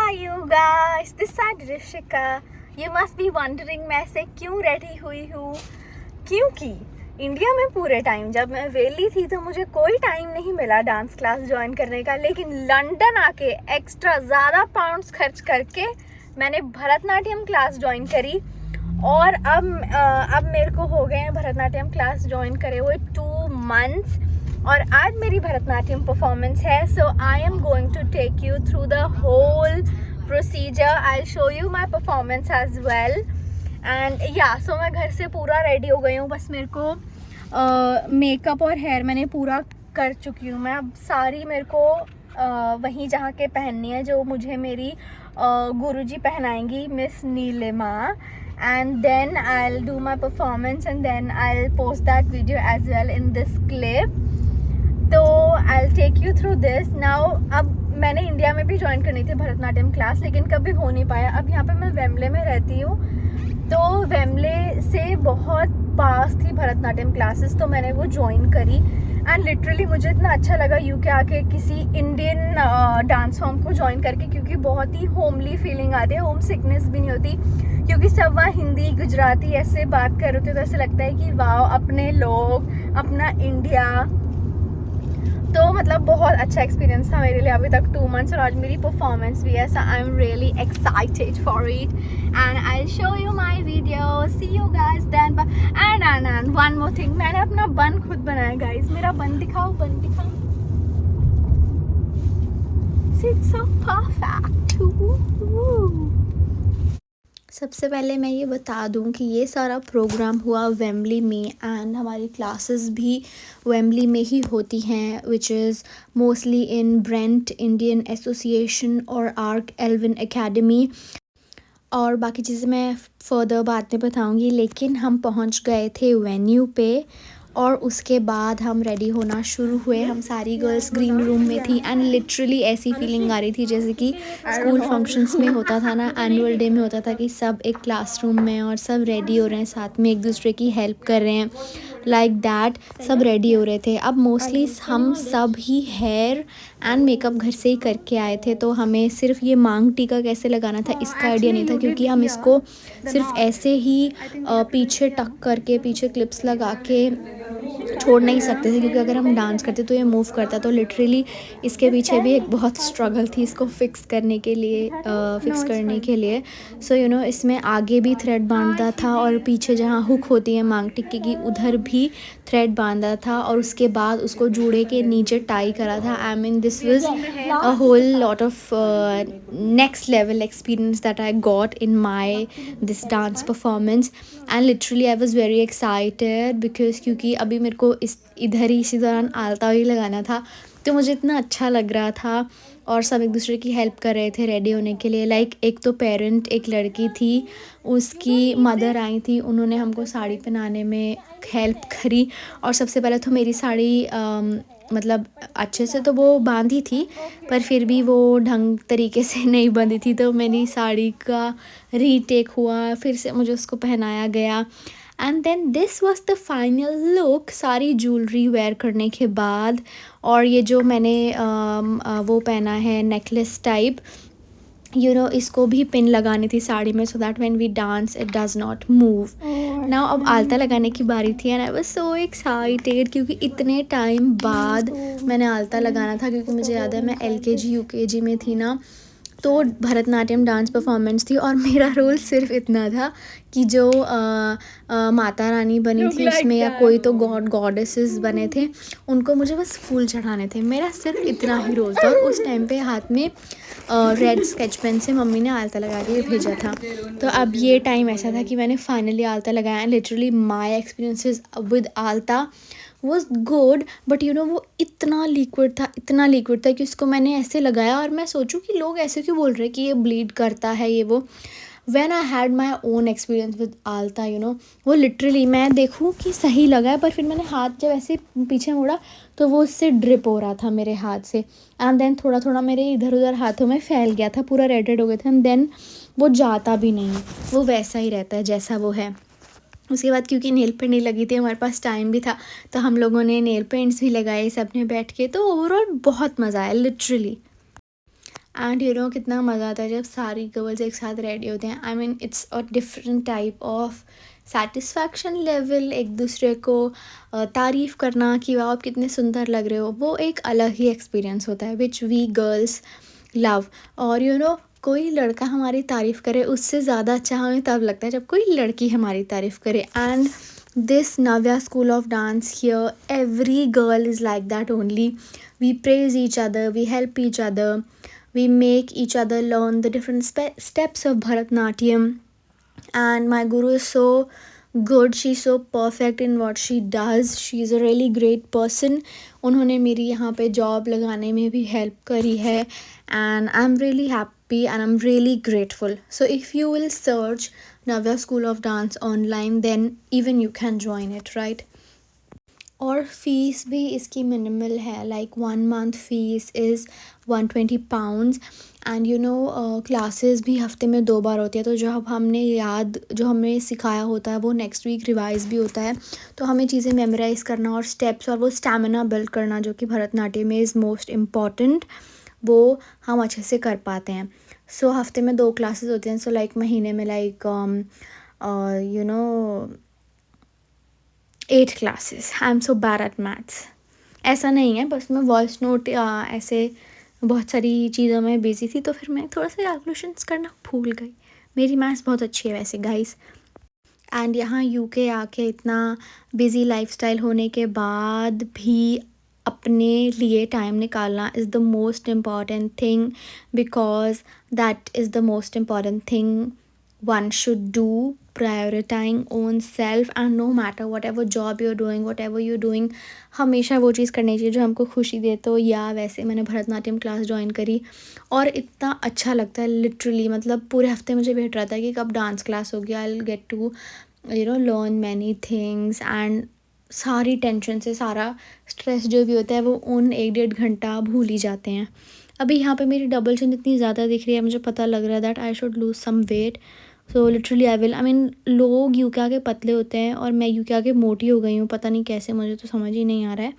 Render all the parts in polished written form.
Hi you guys, this side Rishika. You must be wondering मैं से क्यों रेडी हुई हूँ. क्योंकि इंडिया में पूरे टाइम जब मैं वेली थी तो मुझे कोई टाइम नहीं मिला डांस क्लास ज्वाइन करने का, लेकिन लंदन आके एक्स्ट्रा ज़्यादा पाउंड्स खर्च करके मैंने भरतनाट्यम क्लास ज्वाइन करी. और अब मेरे को हो गए हैं भरतनाट्यम क्लास ज्वाइन करे हुए 2 months. और आज मेरी भरतनाट्यम परफॉर्मेंस है. So I am going to take you through the whole procedure. I show you my performance as well. And so मैं घर से पूरा रेडी हो गई हूँ. बस मेरे को मेकअप और हेयर मैंने पूरा कर चुकी हूँ. मैं अब सारी मेरे को वहीं जहाँ के पहननी है जो मुझे मेरी गुरुजी पहनाएंगी, miss Neelima. And then I'll do my performance and then I'll post that video as well in this clip. तो I'll take you through this. Now अब मैंने इंडिया में भी ज्वाइन करनी थी भरतनाट्यम क्लास, लेकिन कभी हो नहीं पाया. अब यहाँ पे मैं वेम्बले में रहती हूँ, तो वेम्बले से बहुत पास थी भरतनाट्यम क्लासेस, तो मैंने वो ज्वाइन करी. एंड लिटरली मुझे इतना अच्छा लगा यूके आके किसी इंडियन डांस फॉर्म को ज्वाइन करके, क्योंकि बहुत ही होमली फीलिंग आती है. होम सिकनेस भी नहीं होती, क्योंकि सब वहाँ हिंदी गुजराती ऐसे बात कर रहे थे, तो ऐसे लगता है कि वाह अपने लोग, अपना इंडिया. तो मतलब बहुत अच्छा एक्सपीरियंस था मेरे लिए अभी तक 2 months. और आज मेरी परफॉर्मेंस भी है. So I am really excited for it and I show you my video. See you guys then. And one more thing, मैंने अपना बन खुद बनाया गाइज. मेरा बन दिखाओ, बन दिखाओ. It's so perfect. सबसे पहले मैं ये बता दूं कि ये सारा प्रोग्राम हुआ वेम्बली में, एंड हमारी क्लासेस भी वेम्बली में ही होती हैं, which is mostly in Brent Indian association और आर्क एल्विन एकेडमी. और बाकी चीज़ें मैं फर्दर बाद में बताऊंगी. लेकिन हम पहुंच गए थे वेन्यू पे और उसके बाद हम रेडी होना शुरू हुए. हम सारी गर्ल्स ग्रीन रूम में थी एंड लिटरली ऐसी फीलिंग आ रही थी जैसे कि स्कूल फंक्शंस में होता था ना, एनुअल डे में होता था कि सब एक क्लासरूम में और सब रेडी हो रहे हैं, साथ में एक दूसरे की हेल्प कर रहे हैं, लाइक दैट सब रेडी हो रहे थे. अब मोस्टली हम सब ही हेयर एंड मेकअप घर से ही करके आए थे, तो हमें सिर्फ ये मांग टीका कैसे लगाना था इसका आइडिया नहीं था, क्योंकि हम इसको सिर्फ ऐसे ही पीछे टक करके, पीछे क्लिप्स लगा के छोड़ नहीं सकते थे, क्योंकि अगर हम डांस करते तो ये मूव करता. तो लिटरली इसके पीछे भी एक बहुत स्ट्रगल थी इसको फिक्स करने के लिए. सो यू नो इसमें आगे भी थ्रेड बांधा था और पीछे जहाँ हुक होती है मांग टिक्के की उधर भी थ्रेड बांधा था, और उसके बाद उसको जूड़े के नीचे टाई करा था. I mean this was a whole lot of next level experience that I got in my this dance performance. And literally I was very excited because क्योंकि अभी मेरे को इधर ही इसी दौरान आलता ही लगाना था, तो मुझे इतना अच्छा लग रहा था. और सब एक दूसरे की हेल्प कर रहे थे रेडी होने के लिए. लाइक एक तो पेरेंट, एक लड़की थी, उसकी मदर आई थी, उन्होंने हमको साड़ी पहनाने में हेल्प करी. और सबसे पहले तो मेरी साड़ी मतलब अच्छे से तो वो बांधी थी, पर फिर भी वो ढंग तरीके से नहीं बंधी थी, तो मेरी साड़ी का रीटेक हुआ, फिर से मुझे उसको पहनाया गया. And then this was the final look, सारी ज्वेलरी वेयर करने के बाद. और ये जो मैंने वो पहना है नेकलेस टाइप, यू नो इसको भी पिन लगानी थी साड़ी में, so that when we dance it does not move. Now अब आलता लगाने की बारी थी and I was so excited, क्योंकि इतने टाइम बाद मैंने आलता लगाना था. क्योंकि मुझे याद है मैं LKG UKG में थी ना, तो भरतनाट्यम डांस परफॉर्मेंस थी और मेरा रोल सिर्फ इतना था कि जो माता रानी बनी थी उसमें, या कोई तो गॉडेसेस बने थे, उनको मुझे बस फूल चढ़ाने थे. मेरा सिर्फ इतना ही रोल था. और उस टाइम पे हाथ में रेड स्केच पेन से मम्मी ने आलता लगा के भेजा था. तो अब ये टाइम ऐसा था कि मैंने फाइनली आलता लगाया. लिटरली माई एक्सपीरियंसेस विद आलता was good, but you know वो इतना लिक्विड था कि उसको मैंने ऐसे लगाया और मैं सोचूं कि लोग ऐसे क्यों बोल रहे हैं कि ये ब्लीड करता है ये वो. When I had my own experience with आलता, यू नो वो लिटरली मैं देखूं कि सही लगा है, पर फिर मैंने हाथ जब ऐसे पीछे मुड़ा तो वो उससे ड्रिप हो रहा था मेरे हाथ से. एंड देन थोड़ा थोड़ा मेरे इधर उधर हाथों में फैल गया था, पूरा रेड हो गया था. एंड देन वो जाता भी नहीं, वो वैसा ही रहता है जैसा वो है. उसके बाद क्योंकि नेल पेंट नहीं लगी थी, हमारे पास टाइम भी था, तो हम लोगों ने नेल पेंट्स भी लगाए सब ने बैठ के. तो ओवरऑल बहुत मज़ा आया लिटरली. एंड कितना मज़ा आता है जब सारी गर्ल्स एक साथ रेडी होते हैं. I mean it's a different type of satisfaction level. एक दूसरे को तारीफ़ करना कि वाह आप कितने सुंदर लग रहे हो, वो एक अलग ही एक्सपीरियंस होता है विच वी गर्ल्स लव. और कोई लड़का हमारी तारीफ़ करे उससे ज़्यादा अच्छा हमें तब लगता है जब कोई लड़की हमारी तारीफ़ करे. And this Navya School of Dance, here every girl is like that only. We praise each other, we help each other, we make each other learn the different steps of Bharatnatyam. And my guru is so good, she's so perfect in what she does, she's a really great person. उन्होंने मेरी यहाँ पे job लगाने में भी help करी है and I'm really happy and I'm really grateful. So if you will search Navya School of Dance online, then even you can join it, right? और फीस भी इसकी मिनिमल है. Like 1 month fees is £120. And classes भी हफ्ते में 2 बार होती है. तो जो हमें सिखाया होता है वो नेक्स्ट वीक रिवाइज भी होता है. तो हमें चीज़ें मेमोराइज़ करना और स्टेप्स और वो स्टैमिना बिल्ड करना जो कि भरतनाट्यम में इज़ मोस्ट इम्पॉर्टेंट, वो हम अच्छे से कर पाते हैं. सो हफ्ते में 2 क्लासेस होती हैं. सो लाइक महीने में like 8 classes. I am so bad at maths. ऐसा नहीं है, बस मैं वॉइस नोट ऐसे बहुत सारी चीज़ों में बिज़ी थी तो फिर मैं थोड़ा सा कैलकुलेशंस करना भूल गई. मेरी मैथ्स बहुत अच्छी है वैसे गाइस. एंड यहाँ यूके आके इतना बिज़ी लाइफस्टाइल होने के बाद भी अपने लिए टाइम निकालना is the most important thing, because that is the most important thing one should do, prioritizing own self. And no matter whatever job you're doing, whatever you're doing, हमेशा वो चीज़ करनी चाहिए जो हमको खुशी दे. तो या वैसे मैंने भरतनाट्यम क्लास ज्वाइन करी और इतना अच्छा लगता है लिटरली. मतलब पूरे हफ्ते मुझे वेट रहता है कि कब डांस क्लास होगी. I will get to learn many things and सारी टेंशन से, सारा स्ट्रेस जो भी होता है वो उन 1-1.5 घंटा भूल ही जाते हैं. अभी यहाँ पे मेरी डबल चिन इतनी ज़्यादा दिख रही है, मुझे पता लग रहा है that I should lose some weight. So literally I mean लोग यू के आगे पतले होते हैं और मैं यू के आगे मोटी हो गई हूँ. पता नहीं कैसे, मुझे तो समझ ही नहीं आ रहा है.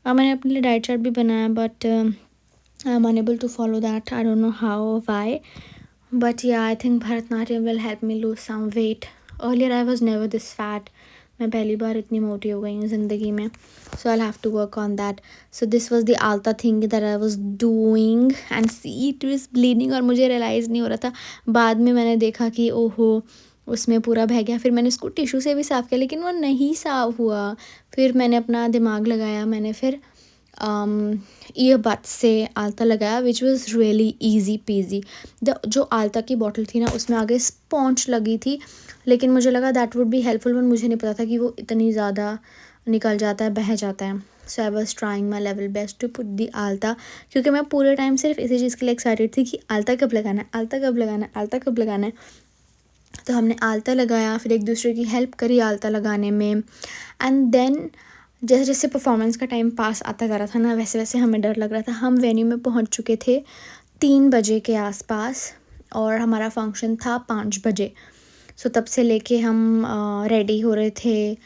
मैंने अपने लिए डाइट चार्ट भी बनाया but I am unable to follow that. I don't know how why, but yeah I think Bharatanatyam will help me lose some weight. Earlier I was never this fat. मैं पहली बार इतनी मोटी हो गई हूँ ज़िंदगी में. So I have to work on that. So this was the alta thing that I was doing and see it is bleeding. और मुझे रियलाइज़ नहीं हो रहा था. बाद में मैंने देखा कि ओहो उसमें पूरा बह गया. फिर मैंने इसको टिश्यू से भी साफ़ किया लेकिन वो नहीं साफ़ हुआ. फिर मैंने अपना दिमाग लगाया, मैंने फिर ईयरबड्स से आलता लगाया which was really easy PG. जो आलता की बॉटल थी ना उसमें आगे स्पॉन्ज लगी थी, लेकिन मुझे लगा that would be helpful, but मुझे नहीं पता था कि वो इतनी ज़्यादा निकल जाता है, बह जाता है. So I was trying my level best to put the alta, क्योंकि मैं पूरे टाइम सिर्फ इसी चीज़ के लिए एक्साइटेड थी कि आलता कब लगाना है, आलता कब लगाना है, आलता कब लगाना है. तो हमने आलता लगाया, फिर एक दूसरे की हेल्प करी आलता लगाने में. एंड देन जैसे जैसे परफॉर्मेंस का टाइम पास आता जा रहा था ना, वैसे वैसे हमें डर लग रहा था. हम वेन्यू में पहुंच चुके थे 3 बजे के आसपास और हमारा फंक्शन था 5 बजे. सो तब से लेके हम रेडी हो रहे थे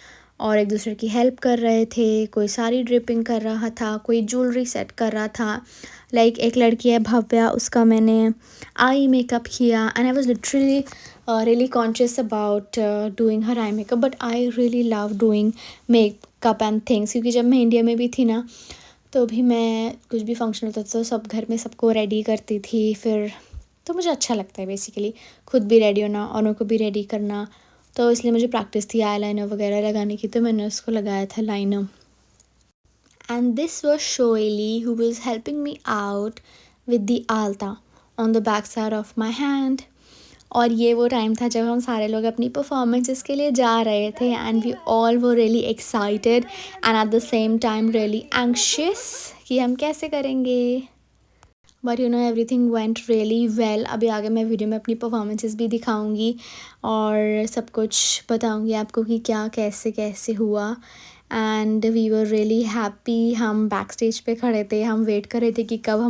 और एक दूसरे की हेल्प कर रहे थे. कोई साड़ी ड्रिपिंग कर रहा था, कोई ज्वेलरी सेट कर रहा था. लाइक एक लड़की है भव्या, उसका मैंने आई मेकअप किया and I was literally really conscious about doing her eye makeup, but I really love doing makeup and things, क्योंकि जब मैं इंडिया में भी थी ना तो भी मैं कुछ भी फंक्शन होता था तो सब घर में सबको रेडी करती थी. फिर तो मुझे अच्छा लगता है बेसिकली खुद भी रेडी होना और उनको भी रेडी करना. तो इसलिए मुझे प्रैक्टिस थी आई लाइनर वगैरह लगाने की, तो मैंने उसको लगाया था liner. And this was Shoeli who was helping me out with the alta on the back side of my hand. और ये वो टाइम था जब हम सारे लोग अपनी परफॉर्मेंसेस के लिए जा रहे थे एंड वी ऑल वो really excited and at the same time really anxious कि हम कैसे करेंगे. But everything went really well. अभी आगे मैं वीडियो में अपनी परफॉर्मेंसेस भी दिखाऊंगी और सब कुछ बताऊंगी आपको कि क्या कैसे कैसे हुआ. And we were really happy. हम बैक स्टेज पे खड़े थे, हम वेट कर रहे थे कि कब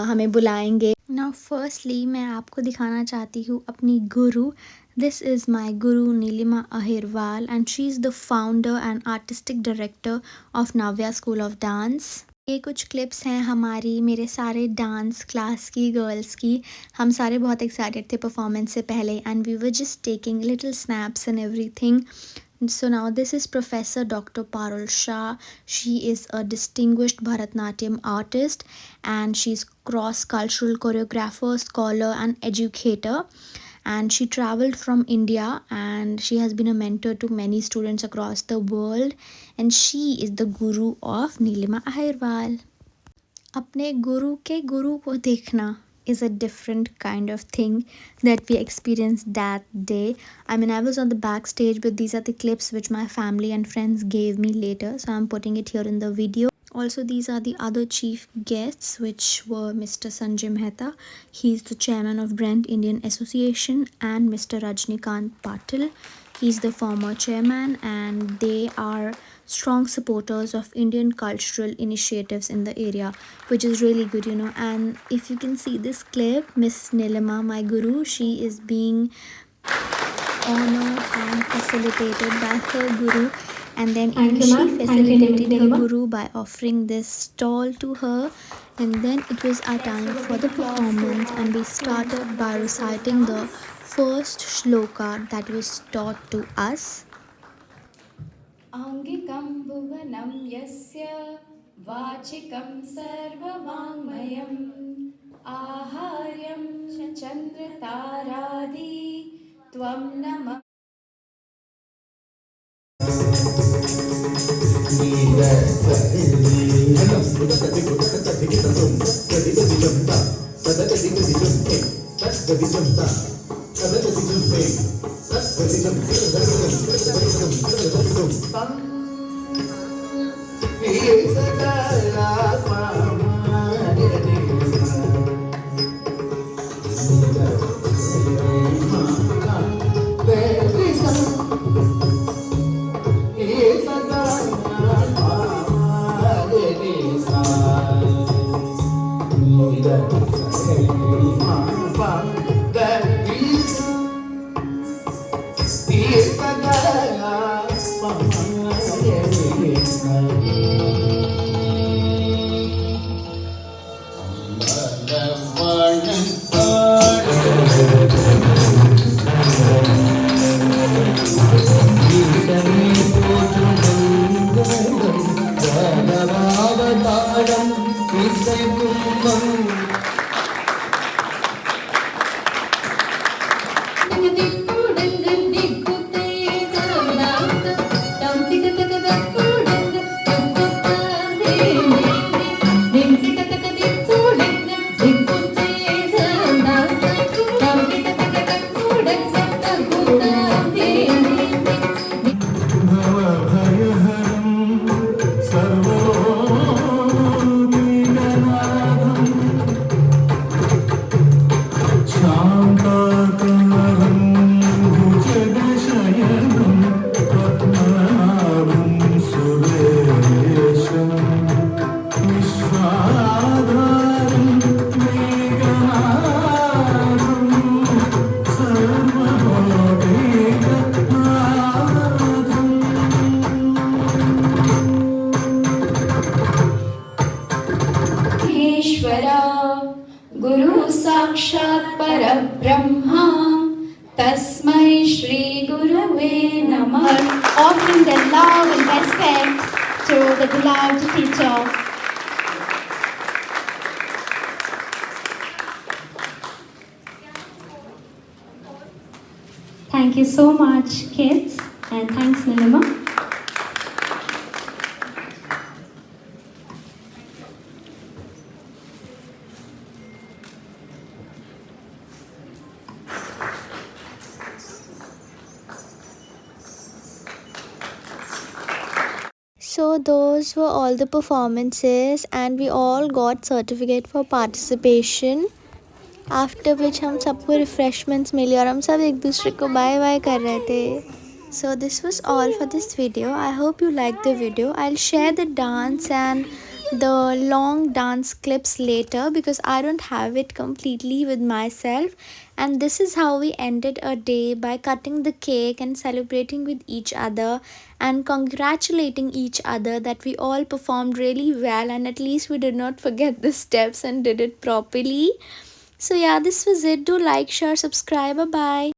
हमें बुलाएंगे. नाउ फर्स्टली मैं आपको दिखाना चाहती हूँ अपनी गुरु. This is my guru Neelima Ahirwal and she is the founder and artistic director of Navya school of dance. ये कुछ क्लिप्स हैं हमारी मेरे सारे डांस क्लास की गर्ल्स की। हम सारे बहुत एक्साइटेड थे परफॉर्मेंस से पहले and we were just taking little snaps and everything. So now this is Professor Dr. Parul Shah. She is a distinguished Bharatanatyam artist and she's cross-cultural choreographer, scholar and educator. And she traveled from India and she has been a mentor to many students across the world. And she is the guru of Nilima Ahirwal. अपने गुरु के गुरु को देखना is a different kind of thing that we experienced that day. I mean, I was on the backstage, but these are the clips which my family and friends gave me later, so I'm putting it here in the video. Also, these are the other chief guests, which were Mr. Sanjay Mehta. He's the chairman of Brent Indian Association, and Mr. Rajnikant Patil. He's the former chairman, and they are strong supporters of Indian cultural initiatives in the area, which is really good, you know. And if you can see this clip, Miss Nilima, my guru, she is being honored and facilitated by her guru, and then even she facilitated her guru by offering this stall to her. And then it was our time for the performance, and we started by reciting the first shloka that was taught to us. आंगिकं भुवनं यस्य वाचिकं सर्ववाङ्मयम् आहार्यं च चन्द्रतारादि त्वं नमः। गुरु साक्षात् परब्रह्मा तस्मै श्री गुरवे नमः. Offering their love and respect to the beloved teacher. Thank you so much, kids, and thanks, Nilima. So those were all the performances and we all got certificate for participation. After which हम सबको refreshments मिली और हम सब एक दूसरे को bye bye कर रहे थे. So this was all for this video. I hope you liked the video. I'll share the dance and the long dance clips later because I don't have it completely with myself. And this is how we ended a day, by cutting the cake and celebrating with each other and congratulating each other that we all performed really well and at least we did not forget the steps and did it properly. So, yeah, this was it. Do like, share, subscribe. Bye bye.